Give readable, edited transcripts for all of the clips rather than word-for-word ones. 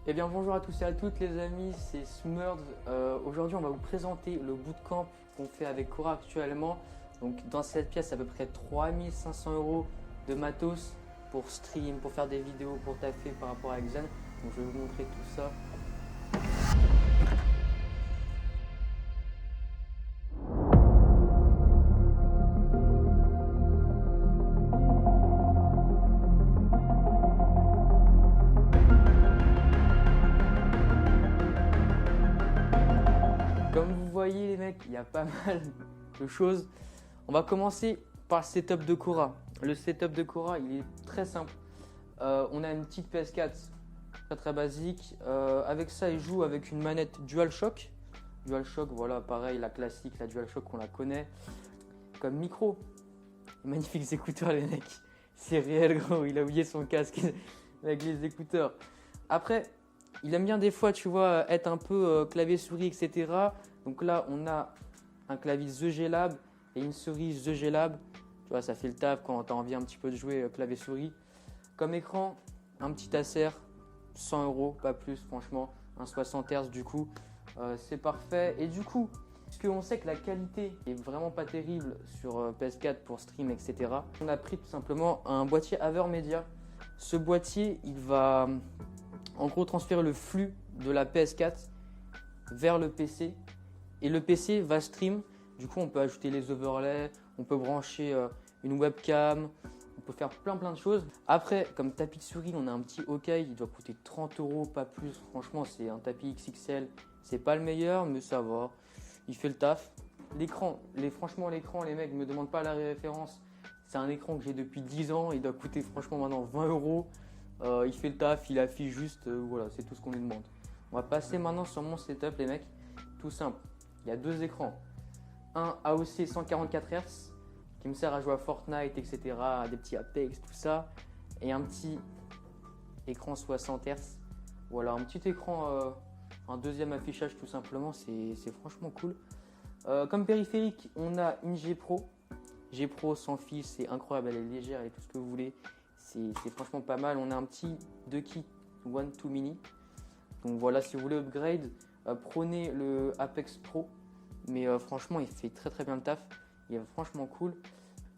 Eh bien bonjour à tous et à toutes les amis, c'est Smurd. Aujourd'hui on va vous présenter le bootcamp qu'on fait avec Cora actuellement. Donc dans cette pièce à peu près 3500 € de matos pour stream, pour faire des vidéos, pour taffer par rapport à Xen. Donc je vais vous montrer tout ça. Comme vous voyez les mecs, il y a pas mal de choses. On va commencer par le setup de Cora. Le setup de Cora, il est très simple. On a une petite PS4 très basique. Avec ça, il joue avec une manette DualShock. DualShock, voilà, pareil, la classique, la DualShock, on la connaît. Comme micro, magnifiques écouteurs les mecs. C'est réel gros, il a oublié son casque avec les écouteurs. Après, il aime bien des fois, tu vois, être un peu clavier souris, etc. Donc là, on a un clavier The G Lab et une souris The G Lab. Tu vois, ça fait le taf quand tu as envie un petit peu de jouer clavier souris. Comme écran, un petit Acer, 100 €, pas plus, franchement. Un 60 Hz du coup, c'est parfait. Et du coup, parce qu'on sait que la qualité est vraiment pas terrible sur PS4 pour stream, etc. On a pris tout simplement un boîtier Avermedia. Ce boîtier, il va en gros transférer le flux de la PS4 vers le PC et le PC va stream. Du coup, on peut ajouter les overlays, on peut brancher une webcam, on peut faire plein de choses. Après, comme tapis de souris, on a un petit OK, il doit coûter 30 €, pas plus. Franchement, c'est un tapis XXL, c'est pas le meilleur, mais ça va, il fait le taf. L'écran, franchement, l'écran, les mecs, ne me demandent pas la référence. C'est un écran que j'ai depuis 10 ans, il doit coûter franchement maintenant 20 €. Il fait le taf, il affiche juste, voilà, c'est tout ce qu'on lui demande. On va passer maintenant sur mon setup les mecs, tout simple. Il y a deux écrans, un AOC 144 Hz qui me sert à jouer à Fortnite, etc., à des petits Apex, tout ça, et un petit écran 60 Hz. Voilà, un petit écran, un deuxième affichage tout simplement, c'est franchement cool. Comme périphérique, on a une G Pro. G Pro sans fil, c'est incroyable, elle est légère et tout ce que vous voulez. C'est franchement pas mal. On a un petit 2 kit One 2 Mini. Donc voilà, si vous voulez upgrade, prenez le Apex Pro. Mais franchement, il fait très bien le taf. Il est franchement cool.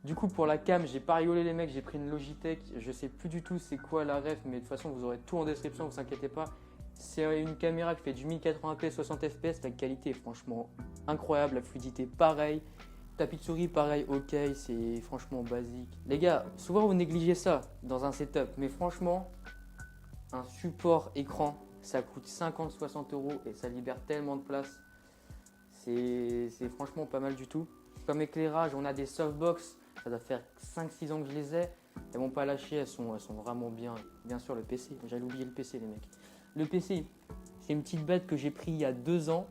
Du coup, pour la cam, j'ai pas rigolé les mecs. J'ai pris une Logitech. Je sais plus du tout c'est quoi la ref, mais de toute façon, vous aurez tout en description, vous inquiétez pas. C'est une caméra qui fait du 1080p 60 fps. La qualité est franchement incroyable. La fluidité, pareil. Tapis de souris, pareil, ok, c'est franchement basique. Les gars, souvent vous négligez ça dans un setup, mais franchement, un support écran, ça coûte 50-60 € et ça libère tellement de place. C'est franchement pas mal du tout. Comme éclairage, on a des softbox, ça doit faire 5-6 ans que je les ai. Elles vont pas lâcher, elles sont vraiment bien. Bien sûr, le PC, j'allais oublier le PC les mecs. Le PC, c'est une petite bête que j'ai pris il y a 2 ans.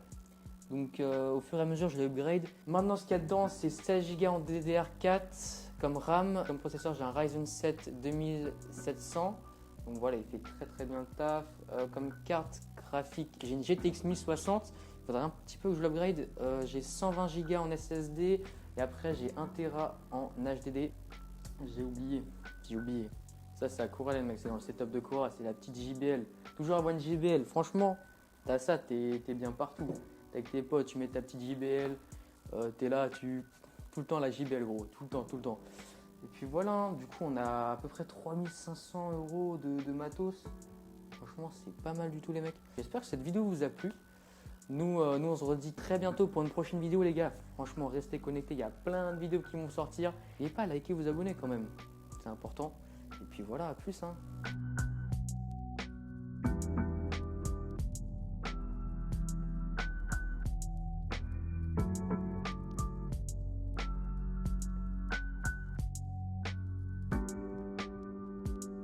Donc au fur et à mesure je l'ai upgrade. Maintenant ce qu'il y a dedans c'est 16 Go en DDR4 comme RAM. Comme processeur j'ai un Ryzen 7 2700. Donc voilà, il fait très bien le taf. Comme carte graphique j'ai une GTX 1060. Il faudrait un petit peu que je l'upgrade. J'ai 120 Go en SSD et après j'ai 1 Tera en HDD. J'ai oublié. Ça c'est à Cora les mecs, c'est dans le setup de Cora, c'est la petite JBL. Toujours avoir une JBL, franchement, t'as ça, t'es bien partout. Avec tes potes, tu mets ta petite JBL, t'es là, tout le temps la JBL gros, tout le temps. Et puis voilà, du coup on a à peu près 3500 € de matos. Franchement c'est pas mal du tout les mecs. J'espère que cette vidéo vous a plu. Nous on se redit très bientôt pour une prochaine vidéo les gars. Franchement restez connectés, il y a plein de vidéos qui vont sortir. N'oubliez pas à liker, vous abonner quand même, c'est important. Et puis voilà, à plus hein.